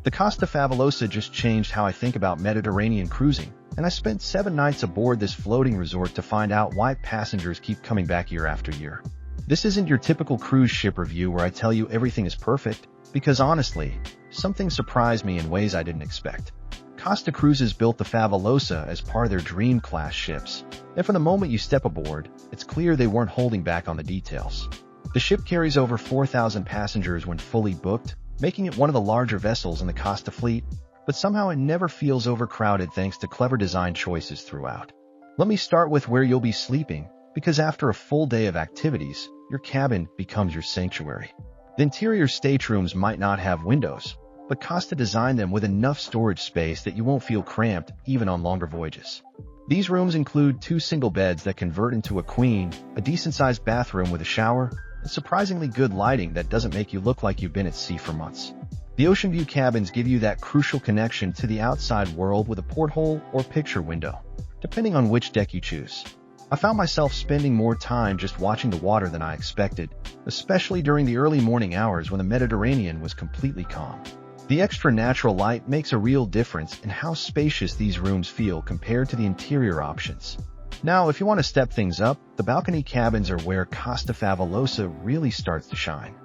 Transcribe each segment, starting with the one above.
The Costa Favolosa just changed how I think about Mediterranean cruising, and I spent 7 nights aboard this floating resort to find out why passengers keep coming back year after year. This isn't your typical cruise ship review where I tell you everything is perfect, because honestly, something surprised me in ways I didn't expect. Costa Cruises built the Favalosa as part of their dream class ships, and from the moment you step aboard, it's clear they weren't holding back on the details. The ship carries over 4,000 passengers when fully booked, making it one of the larger vessels in the Costa fleet, but somehow it never feels overcrowded thanks to clever design choices throughout. Let me start with where you'll be sleeping, because after a full day of activities, your cabin becomes your sanctuary. The interior staterooms might not have windows, but Costa designed them with enough storage space that you won't feel cramped even on longer voyages. These rooms include 2 single beds that convert into a queen, a decent-sized bathroom with a shower, and surprisingly good lighting that doesn't make you look like you've been at sea for months. The Oceanview cabins give you that crucial connection to the outside world with a porthole or picture window, depending on which deck you choose. I found myself spending more time just watching the water than I expected, especially during the early morning hours when the Mediterranean was completely calm. The extra natural light makes a real difference in how spacious these rooms feel compared to the interior options. Now, if you want to step things up, the balcony cabins are where Costa Favolosa really starts to shine.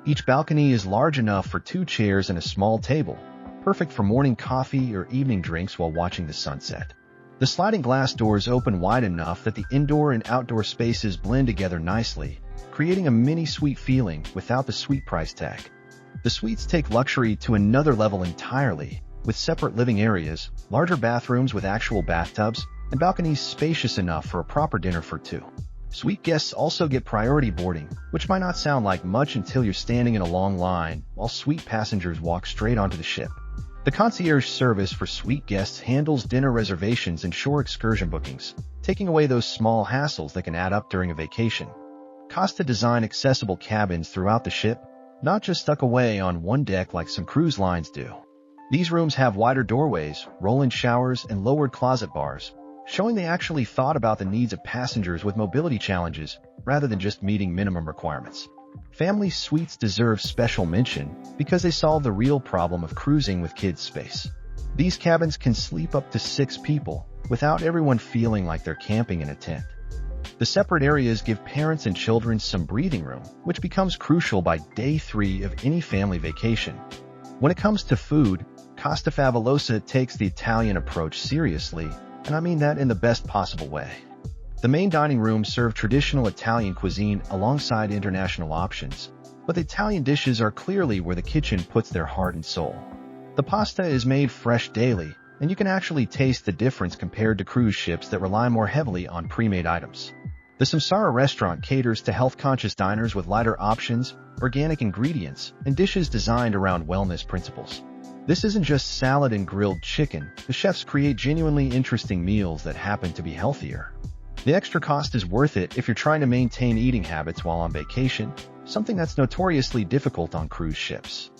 Each balcony is large enough for 2 chairs and a small table, perfect for morning coffee or evening drinks while watching the sunset. The sliding glass doors open wide enough that the indoor and outdoor spaces blend together nicely, creating a mini suite feeling without the suite price tag. The suites take luxury to another level entirely, with separate living areas, larger bathrooms with actual bathtubs, and balconies spacious enough for a proper dinner for 2. Suite guests also get priority boarding, which might not sound like much until you're standing in a long line, while suite passengers walk straight onto the ship. The concierge service for suite guests handles dinner reservations and shore excursion bookings, taking away those small hassles that can add up during a vacation. Costa designed accessible cabins throughout the ship, not just stuck away on one deck like some cruise lines do. These rooms have wider doorways, roll-in showers, and lowered closet bars, showing they actually thought about the needs of passengers with mobility challenges rather than just meeting minimum requirements. Family suites deserve special mention because they solve the real problem of cruising with kids' space. These cabins can sleep up to 6 people without everyone feeling like they're camping in a tent. The separate areas give parents and children some breathing room, which becomes crucial by day 3 of any family vacation. When it comes to food, Costa Favolosa takes the Italian approach seriously, and I mean that in the best possible way. The main dining rooms serve traditional Italian cuisine alongside international options, but the Italian dishes are clearly where the kitchen puts their heart and soul. The pasta is made fresh daily, and you can actually taste the difference compared to cruise ships that rely more heavily on pre-made items. The Samsara restaurant caters to health-conscious diners with lighter options, organic ingredients, and dishes designed around wellness principles. This isn't just salad and grilled chicken. The chefs create genuinely interesting meals that happen to be healthier. The extra cost is worth it if you're trying to maintain eating habits while on vacation, something that's notoriously difficult on cruise ships.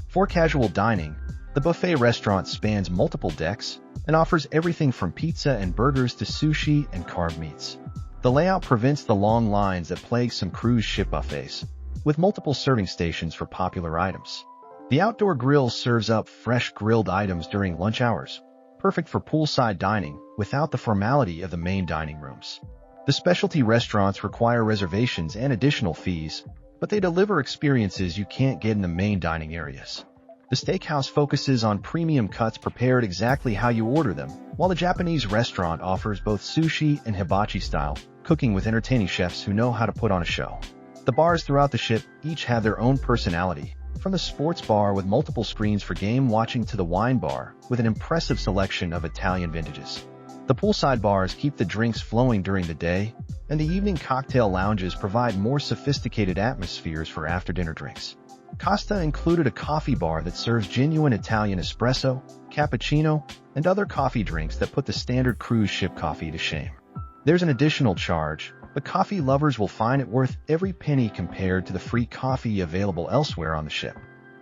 For casual dining, the buffet restaurant spans multiple decks and offers everything from pizza and burgers to sushi and carved meats. The layout prevents the long lines that plague some cruise ship buffets, with multiple serving stations for popular items. The outdoor grill serves up fresh grilled items during lunch hours, perfect for poolside dining without the formality of the main dining rooms. The specialty restaurants require reservations and additional fees, but they deliver experiences you can't get in the main dining areas. The steakhouse focuses on premium cuts prepared exactly how you order them, while the Japanese restaurant offers both sushi and hibachi style cooking with entertaining chefs who know how to put on a show. The bars throughout the ship each have their own personality, from the sports bar with multiple screens for game watching to the wine bar with an impressive selection of Italian vintages. The poolside bars keep the drinks flowing during the day, and the evening cocktail lounges provide more sophisticated atmospheres for after-dinner drinks. Costa included a coffee bar that serves genuine Italian espresso, cappuccino, and other coffee drinks that put the standard cruise ship coffee to shame. There's an additional charge, but coffee lovers will find it worth every penny compared to the free coffee available elsewhere on the ship.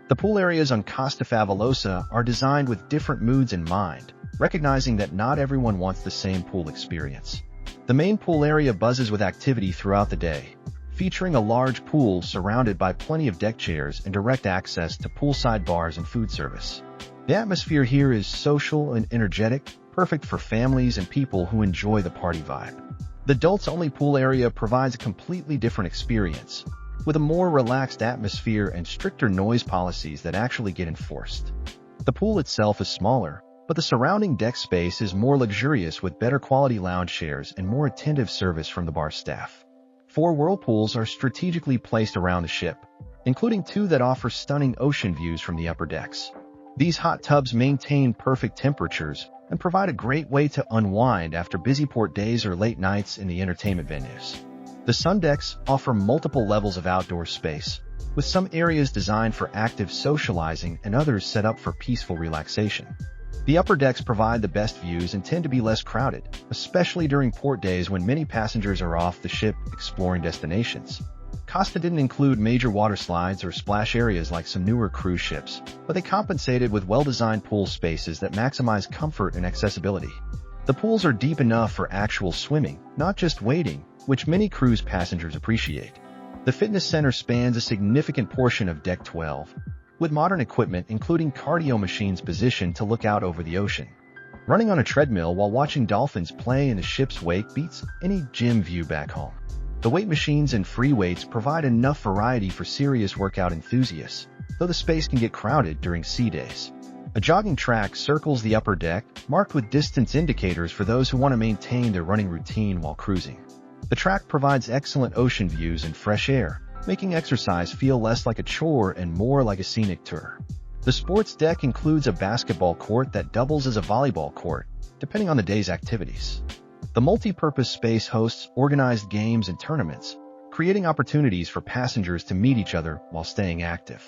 The pool areas on Costa Favolosa are designed with different moods in mind, recognizing that not everyone wants the same pool experience. The main pool area buzzes with activity throughout the day, featuring a large pool surrounded by plenty of deck chairs and direct access to poolside bars and food service. The atmosphere here is social and energetic, perfect for families and people who enjoy the party vibe. The adults-only pool area provides a completely different experience, with a more relaxed atmosphere and stricter noise policies that actually get enforced. The pool itself is smaller, but the surrounding deck space is more luxurious with better quality lounge chairs and more attentive service from the bar staff. 4 whirlpools are strategically placed around the ship, including 2 that offer stunning ocean views from the upper decks. These hot tubs maintain perfect temperatures and provide a great way to unwind after busy port days or late nights in the entertainment venues. The sun decks offer multiple levels of outdoor space, with some areas designed for active socializing and others set up for peaceful relaxation. The upper decks provide the best views and tend to be less crowded, especially during port days when many passengers are off the ship exploring destinations. Costa didn't include major water slides or splash areas like some newer cruise ships, but they compensated with well-designed pool spaces that maximize comfort and accessibility. The pools are deep enough for actual swimming, not just wading, which many cruise passengers appreciate. The fitness center spans a significant portion of Deck 12, with modern equipment including cardio machines positioned to look out over the ocean. Running on a treadmill while watching dolphins play in the ship's wake beats any gym view back home. The weight machines and free weights provide enough variety for serious workout enthusiasts, though the space can get crowded during sea days. A jogging track circles the upper deck, marked with distance indicators for those who want to maintain their running routine while cruising. The track provides excellent ocean views and fresh air, making exercise feel less like a chore and more like a scenic tour. The sports deck includes a basketball court that doubles as a volleyball court, depending on the day's activities. The multi-purpose space hosts organized games and tournaments, creating opportunities for passengers to meet each other while staying active.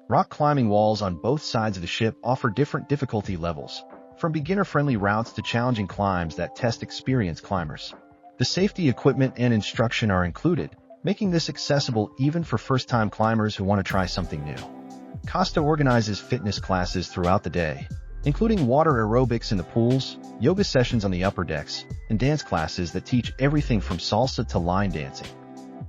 Rock climbing walls on both sides of the ship offer different difficulty levels, from beginner-friendly routes to challenging climbs that test experienced climbers. The safety equipment and instruction are included, making this accessible even for first-time climbers who want to try something new. Costa organizes fitness classes throughout the day, including water aerobics in the pools, yoga sessions on the upper decks, and dance classes that teach everything from salsa to line dancing.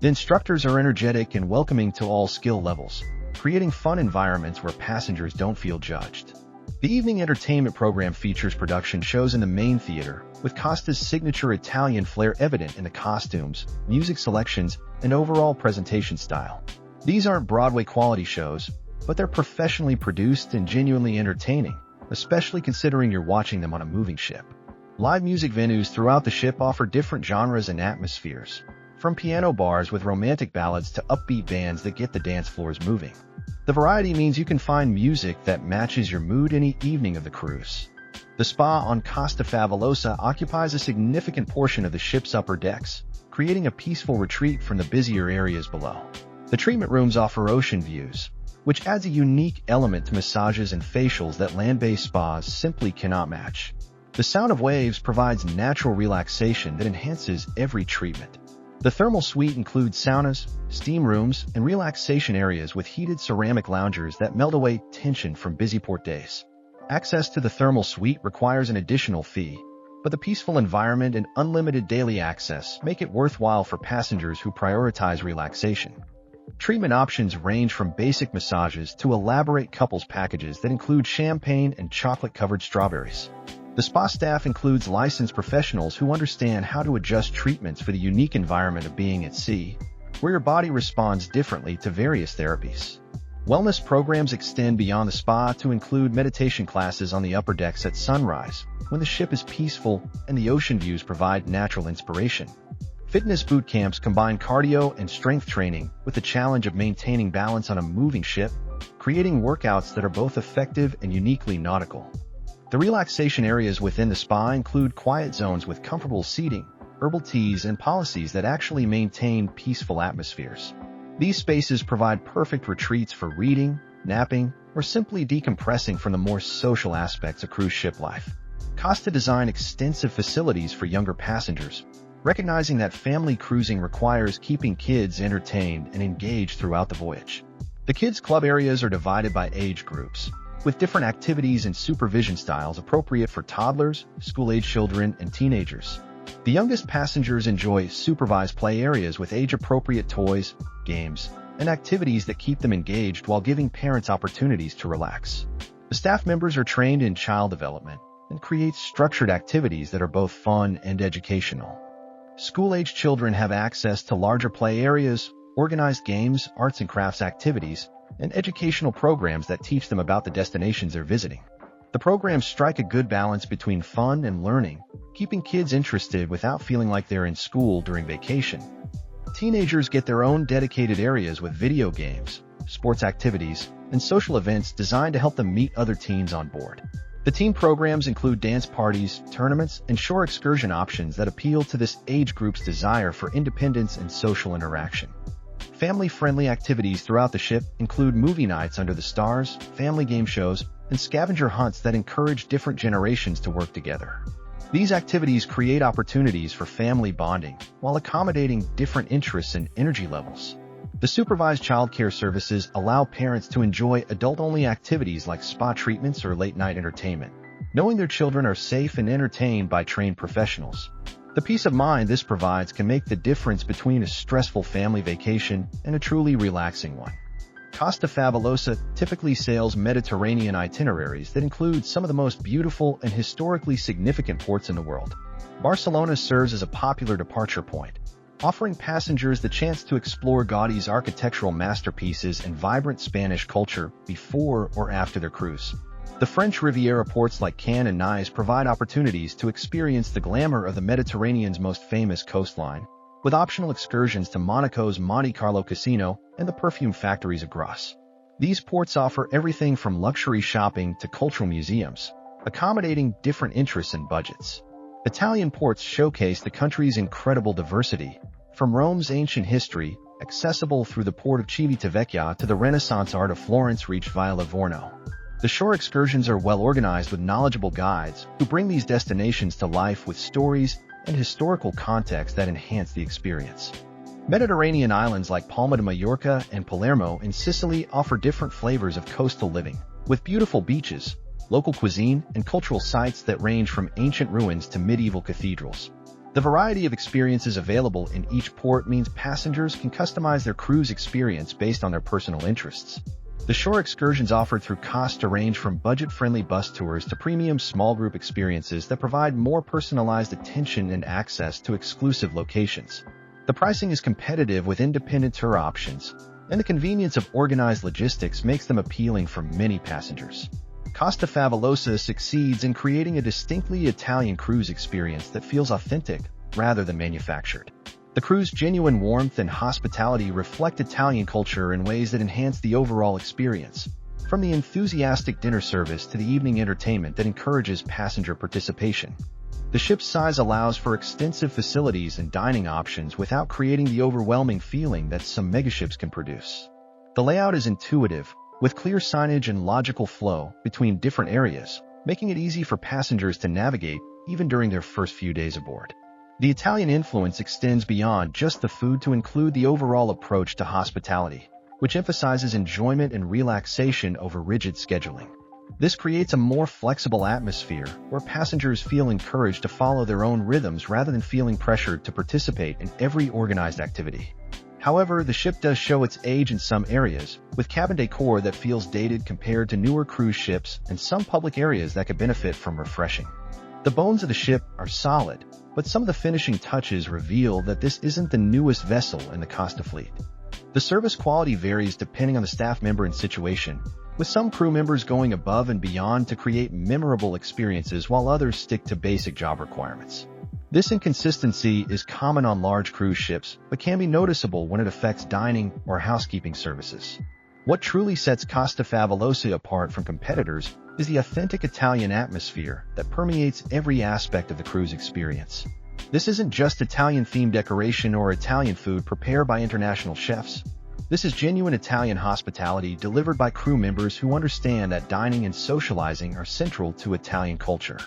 The instructors are energetic and welcoming to all skill levels, creating fun environments where passengers don't feel judged. The evening entertainment program features production shows in the main theater, with Costa's signature Italian flair evident in the costumes, music selections, and overall presentation style. These aren't Broadway quality shows, but they're professionally produced and genuinely entertaining, especially considering you're watching them on a moving ship. Live music venues throughout the ship offer different genres and atmospheres, from piano bars with romantic ballads to upbeat bands that get the dance floors moving. The variety means you can find music that matches your mood any evening of the cruise. The spa on Costa Favolosa occupies a significant portion of the ship's upper decks, creating a peaceful retreat from the busier areas below. The treatment rooms offer ocean views, which adds a unique element to massages and facials that land-based spas simply cannot match. The sound of waves provides natural relaxation that enhances every treatment. The thermal suite includes saunas, steam rooms, and relaxation areas with heated ceramic loungers that melt away tension from busy port days. Access to the thermal suite requires an additional fee, but the peaceful environment and unlimited daily access make it worthwhile for passengers who prioritize relaxation. Treatment options range from basic massages to elaborate couples packages that include champagne and chocolate-covered strawberries. The spa staff includes licensed professionals who understand how to adjust treatments for the unique environment of being at sea, where your body responds differently to various therapies. Wellness programs extend beyond the spa to include meditation classes on the upper decks at sunrise, when the ship is peaceful and the ocean views provide natural inspiration. Fitness boot camps combine cardio and strength training with the challenge of maintaining balance on a moving ship, creating workouts that are both effective and uniquely nautical. The relaxation areas within the spa include quiet zones with comfortable seating, herbal teas, and policies that actually maintain peaceful atmospheres. These spaces provide perfect retreats for reading, napping, or simply decompressing from the more social aspects of cruise ship life. Costa designed extensive facilities for younger passengers, recognizing that family cruising requires keeping kids entertained and engaged throughout the voyage. The kids' club areas are divided by age groups, with different activities and supervision styles appropriate for toddlers, school-age children, and teenagers. The youngest passengers enjoy supervised play areas with age-appropriate toys, games, and activities that keep them engaged while giving parents opportunities to relax. The staff members are trained in child development and create structured activities that are both fun and educational. School-age children have access to larger play areas, organized games, arts and crafts activities, and educational programs that teach them about the destinations they're visiting. The programs strike a good balance between fun and learning, keeping kids interested without feeling like they're in school during vacation. Teenagers get their own dedicated areas with video games, sports activities, and social events designed to help them meet other teens on board. The team programs include dance parties, tournaments, and shore excursion options that appeal to this age group's desire for independence and social interaction. Family-friendly activities throughout the ship include movie nights under the stars, family game shows, and scavenger hunts that encourage different generations to work together. These activities create opportunities for family bonding while accommodating different interests and energy levels. The supervised childcare services allow parents to enjoy adult-only activities like spa treatments or late-night entertainment, knowing their children are safe and entertained by trained professionals. The peace of mind this provides can make the difference between a stressful family vacation and a truly relaxing one. Costa Favolosa typically sails Mediterranean itineraries that include some of the most beautiful and historically significant ports in the world. Barcelona serves as a popular departure point, offering passengers the chance to explore Gaudi's architectural masterpieces and vibrant Spanish culture before or after their cruise. The French Riviera ports like Cannes and Nice provide opportunities to experience the glamour of the Mediterranean's most famous coastline, with optional excursions to Monaco's Monte Carlo Casino and the perfume factories of Grasse. These ports offer everything from luxury shopping to cultural museums, accommodating different interests and budgets. Italian ports showcase the country's incredible diversity, from Rome's ancient history, accessible through the port of Civitavecchia, to the Renaissance art of Florence reached via Livorno. The shore excursions are well organized with knowledgeable guides who bring these destinations to life with stories and historical context that enhance the experience. Mediterranean islands like Palma de Mallorca and Palermo in Sicily offer different flavors of coastal living, with beautiful beaches, local cuisine, and cultural sites that range from ancient ruins to medieval cathedrals. The variety of experiences available in each port means passengers can customize their cruise experience based on their personal interests. The shore excursions offered through Costa range from budget-friendly bus tours to premium small group experiences that provide more personalized attention and access to exclusive locations. The pricing is competitive with independent tour options, and the convenience of organized logistics makes them appealing for many passengers. Costa Favolosa succeeds in creating a distinctly Italian cruise experience that feels authentic rather than manufactured. The crew's genuine warmth and hospitality reflect Italian culture in ways that enhance the overall experience, from the enthusiastic dinner service to the evening entertainment that encourages passenger participation. The ship's size allows for extensive facilities and dining options without creating the overwhelming feeling that some megaships can produce. The layout is intuitive, with clear signage and logical flow between different areas, making it easy for passengers to navigate even during their first few days aboard. The Italian influence extends beyond just the food to include the overall approach to hospitality, which emphasizes enjoyment and relaxation over rigid scheduling. This creates a more flexible atmosphere where passengers feel encouraged to follow their own rhythms rather than feeling pressured to participate in every organized activity. However, the ship does show its age in some areas, with cabin decor that feels dated compared to newer cruise ships and some public areas that could benefit from refreshing. The bones of the ship are solid, but some of the finishing touches reveal that this isn't the newest vessel in the Costa fleet. The service quality varies depending on the staff member and situation, with some crew members going above and beyond to create memorable experiences while others stick to basic job requirements. This inconsistency is common on large cruise ships, but can be noticeable when it affects dining or housekeeping services. What truly sets Costa Favolosa apart from competitors is the authentic Italian atmosphere that permeates every aspect of the cruise experience. This isn't just Italian-themed decoration or Italian food prepared by international chefs. This is genuine Italian hospitality delivered by crew members who understand that dining and socializing are central to Italian culture.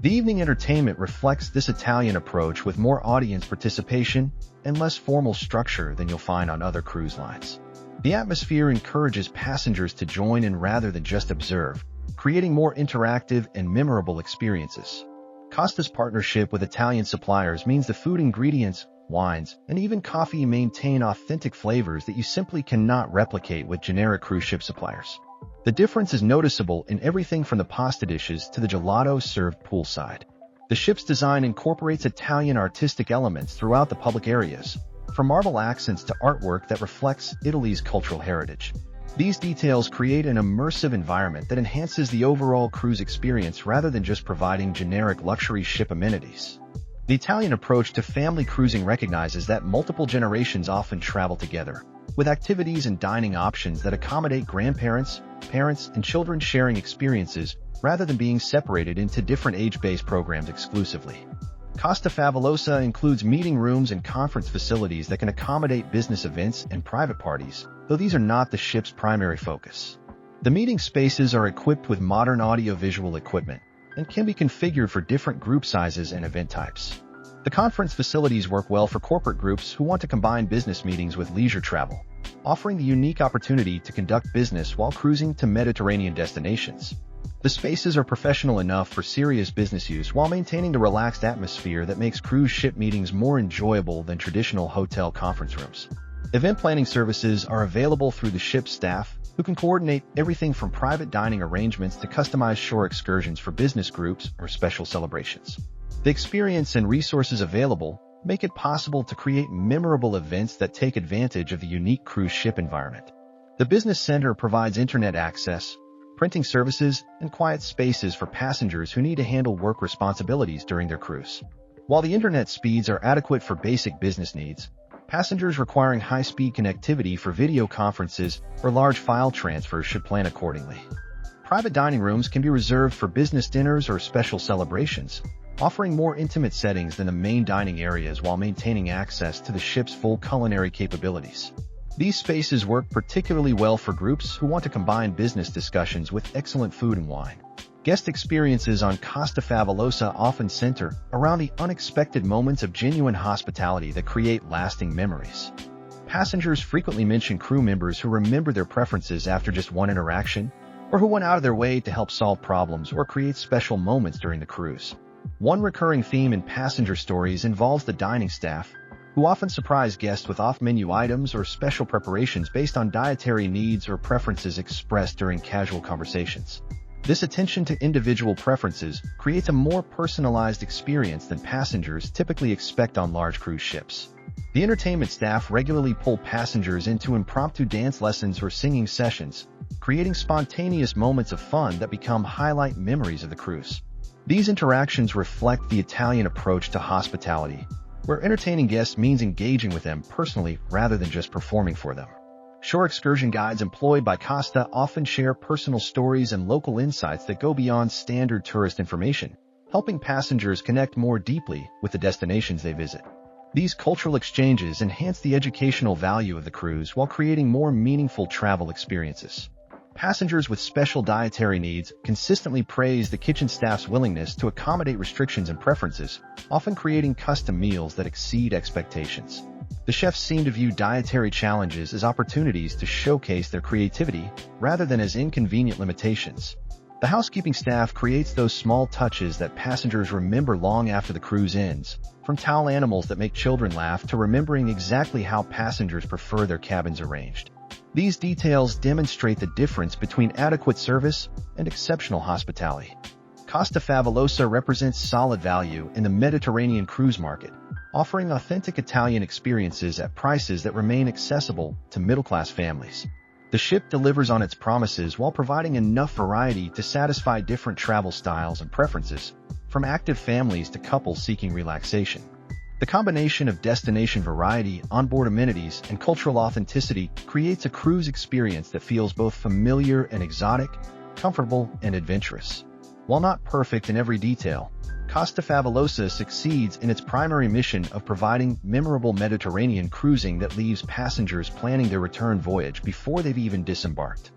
The evening entertainment reflects this Italian approach with more audience participation and less formal structure than you'll find on other cruise lines. The atmosphere encourages passengers to join in rather than just observe, creating more interactive and memorable experiences. Costa's partnership with Italian suppliers means the food ingredients, wines, and even coffee maintain authentic flavors that you simply cannot replicate with generic cruise ship suppliers. The difference is noticeable in everything from the pasta dishes to the gelato served poolside. The ship's design incorporates Italian artistic elements throughout the public areas, from marble accents to artwork that reflects Italy's cultural heritage. These details create an immersive environment that enhances the overall cruise experience rather than just providing generic luxury ship amenities. The Italian approach to family cruising recognizes that multiple generations often travel together, with activities and dining options that accommodate grandparents, parents, and children sharing experiences rather than being separated into different age-based programs exclusively. Costa Favolosa includes meeting rooms and conference facilities that can accommodate business events and private parties, though these are not the ship's primary focus. The meeting spaces are equipped with modern audio-visual equipment and can be configured for different group sizes and event types. The conference facilities work well for corporate groups who want to combine business meetings with leisure travel, offering the unique opportunity to conduct business while cruising to Mediterranean destinations. The spaces are professional enough for serious business use while maintaining the relaxed atmosphere that makes cruise ship meetings more enjoyable than traditional hotel conference rooms. Event planning services are available through the ship's staff, who can coordinate everything from private dining arrangements to customized shore excursions for business groups or special celebrations. The experience and resources available make it possible to create memorable events that take advantage of the unique cruise ship environment. The business center provides internet access, printing services, and quiet spaces for passengers who need to handle work responsibilities during their cruise. While the internet speeds are adequate for basic business needs, passengers requiring high-speed connectivity for video conferences or large file transfers should plan accordingly. Private dining rooms can be reserved for business dinners or special celebrations, offering more intimate settings than the main dining areas while maintaining access to the ship's full culinary capabilities. These spaces work particularly well for groups who want to combine business discussions with excellent food and wine. Guest experiences on Costa Favolosa often center around the unexpected moments of genuine hospitality that create lasting memories. Passengers frequently mention crew members who remember their preferences after just one interaction, or who went out of their way to help solve problems or create special moments during the cruise. One recurring theme in passenger stories involves the dining staff, who often surprise guests with off-menu items or special preparations based on dietary needs or preferences expressed during casual conversations. This attention to individual preferences creates a more personalized experience than passengers typically expect on large cruise ships. The entertainment staff regularly pull passengers into impromptu dance lessons or singing sessions, creating spontaneous moments of fun that become highlight memories of the cruise. These interactions reflect the Italian approach to hospitality, where entertaining guests means engaging with them personally rather than just performing for them. Shore excursion guides employed by Costa often share personal stories and local insights that go beyond standard tourist information, helping passengers connect more deeply with the destinations they visit. These cultural exchanges enhance the educational value of the cruise while creating more meaningful travel experiences. Passengers with special dietary needs consistently praise the kitchen staff's willingness to accommodate restrictions and preferences, often creating custom meals that exceed expectations. The chefs seem to view dietary challenges as opportunities to showcase their creativity rather than as inconvenient limitations. The housekeeping staff creates those small touches that passengers remember long after the cruise ends, from towel animals that make children laugh to remembering exactly how passengers prefer their cabins arranged. These details demonstrate the difference between adequate service and exceptional hospitality. Costa Favolosa represents solid value in the Mediterranean cruise market, offering authentic Italian experiences at prices that remain accessible to middle-class families. The ship delivers on its promises while providing enough variety to satisfy different travel styles and preferences, from active families to couples seeking relaxation. The combination of destination variety, onboard amenities, and cultural authenticity creates a cruise experience that feels both familiar and exotic, comfortable and adventurous. While not perfect in every detail, Costa Favolosa succeeds in its primary mission of providing memorable Mediterranean cruising that leaves passengers planning their return voyage before they've even disembarked.